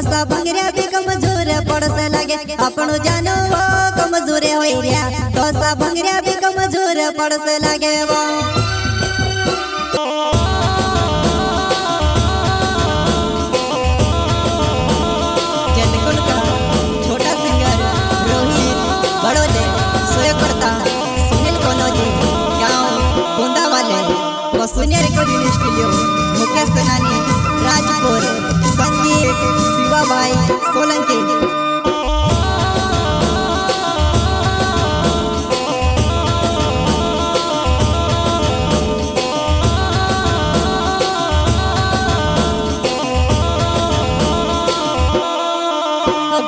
सा भंगरिया भी कमजोर पड़स लागे अपनो जानो वो कमजोर होई रिया तो सा भंगरिया भी कमजोर पड़स लागे वो छोटा सिंगर रोहित बड़ोले सोयकर्ता सुनील कोनोजी गाँव गोंदा वाले वसुनिया रिकॉर्डिंग स्टूडियो मुकेश सेनानी राजपुर संगीत शिवाबाई सोलंकी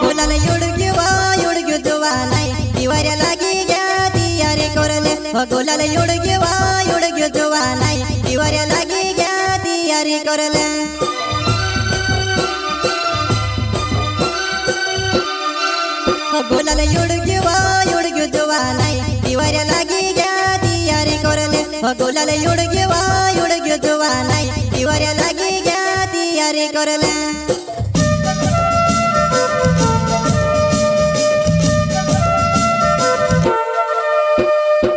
बोलाला योडग्यो जोवा नाही दिवाऱ्या लागी घ्या दियारे कोरले बोलाला योडग्यो जोवा नाही दिवाऱ्या लागी घ्या दियारे कोरले बोलाला योडग्यो जोवा नाही दिवाऱ्या लागी घ्या दियारे कोरले बोलाला योडग्यो जोवा नाही दिवाऱ्या लागी घ्या दियारे कोरले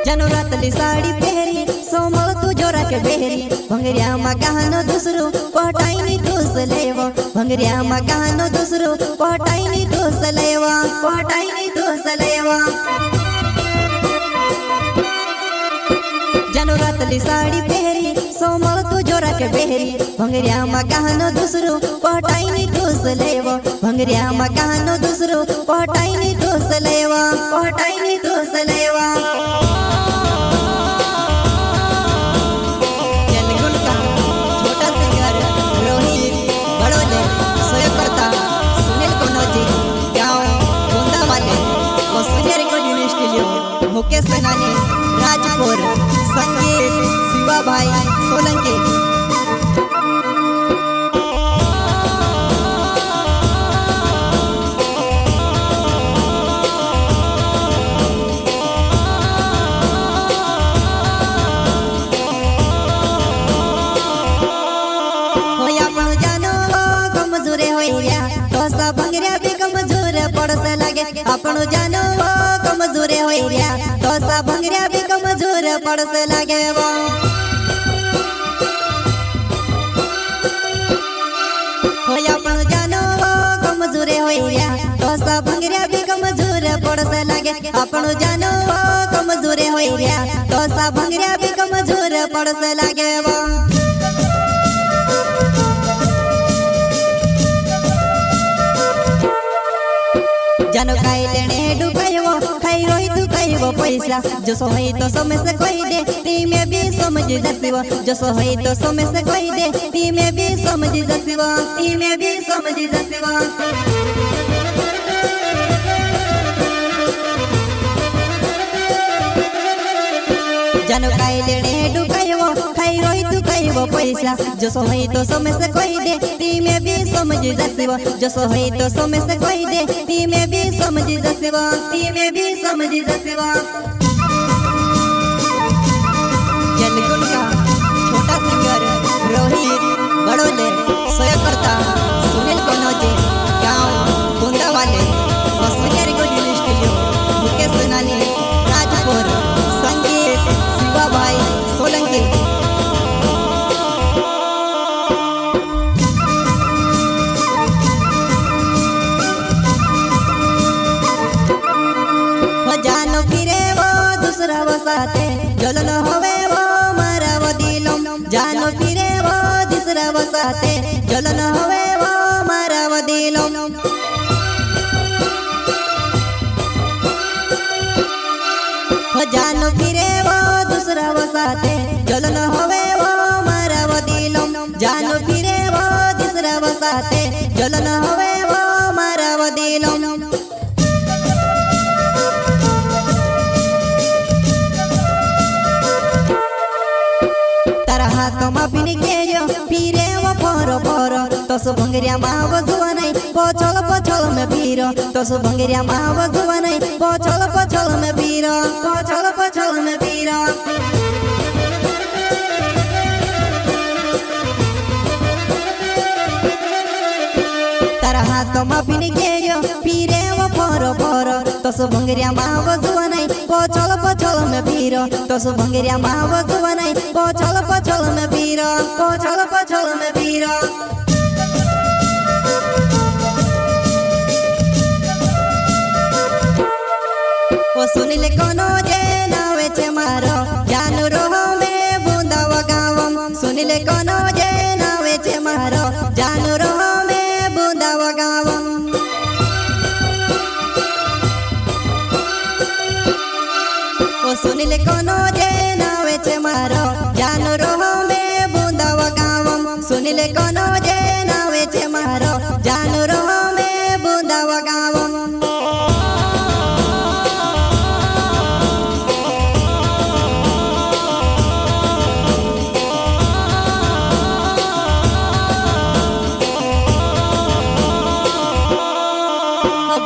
जनोरातली साड़ी पहरी सोमल तू जोरा के बेहरी भंगरिया मा गहनो दूसरो पटाईनी दोस लेवा भंगरिया मा गहनो दूसरो पटाईनी दोस लेवा जनोरातली साड़ी पहरी सोमल तू जोरा के बेहरी भंगरिया मा गहनो दूसरो पटाईनी दोस लेवा भंगरिया मा गहनो दूसरो पटाईनी दोस लेवा मुकेश सेनानी राजपुर संगीत शिवाबाई सोलंकी भंगरिया भी कमजोर पड़स लागे अपनो जानो वो कमजोर होई रिया तो सा भंगरिया भी कमजोर पड़स लागे वो होय अपनो जानो वो कमजोर होई रिया तो सा भंगरिया भी कमजोर पड़स लागे अपनो जानो वो कमजोर होई रिया तो सा भंगरिया भी कमजोर पड़स लागे वो जानो खाई लेने डुकायो खाई रोई तू खाइबो पैसा जो सो है तो समय से कोई दे ती में भी समझ जसिवा जो सो है तो समय से कोई दे ती में भी समझ जसिवा जानो खाई लेने डुकायो खाई रोई तू खाइबो पैसा जो सो है तो समय से कोई दे ती में भी समझ जसिवा जो सो है तो समय से कोई दे ती में भी समझ जसिवा जनगुण का छोटा सिंगर रोहित बड़ोले सोयकर्ता सुनील कोनोजी गाँव गोंदा वाले वसुनिया रिकॉर्डिंग स्टूडियो मुकेश सेनानी राजपुर संगीत शिवाबाई सोलंकी जानो फिरे वो दूसरा वो साथे जलन होवे वो मारा वो दिलम जानो फिरे वो दूसरा वो साथे जलन होवे वो मारा वो दिलम जानो फिरे वो दूसरा वो साथे जलन होवे वो मारा वो दिलम जानो फिरे वो दूसरा वो साथे जलन होवे वो मारा वो दिलम हाथों में बिन के फिरे वो फोरो तो सो भंगरिया माव जुआ नहीं पछल में भीरो तो सो भंगरिया माव जुआ नहीं पछल में भीरो तारा हातमा पिने घेर्यो फिरेव फोरो फोरो तसो भंगरिया माव जुवा नाही पछल में फिरो तसो भंगरिया माव जुवा नाही पछल में फिरो पछल में फिरो ओ सुनिले कोनो जे नावे छे मारो जानू रोहो में बूंदा वगावम सुनिले कोनो जे नावे छे मारो जानू रोहो में बूंदा वगावम ओ सुनिले कोनो जे नावे छे मारो जानू रोहो में बूंदा वगावम सुनिले कोनो जे नावे छे मारो जानू रोहो में बूंदा वगावम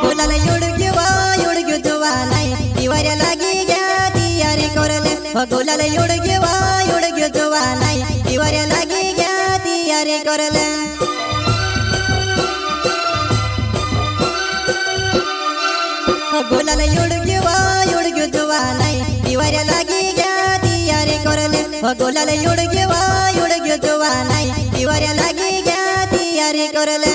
बोलाला योडग्यो जुवा नाही तिवाऱ्या लागी घ्या तियारी करले बोलाला योडग्यो जुवा नाही तिवाऱ्या लागी घ्या तियारी करले बोलाला योडग्यो जुवा नाही तिवाऱ्या लागी घ्या तियारी करले बोलाला योडग्यो जुवा नाही तिवाऱ्या लागी घ्या तियारी करले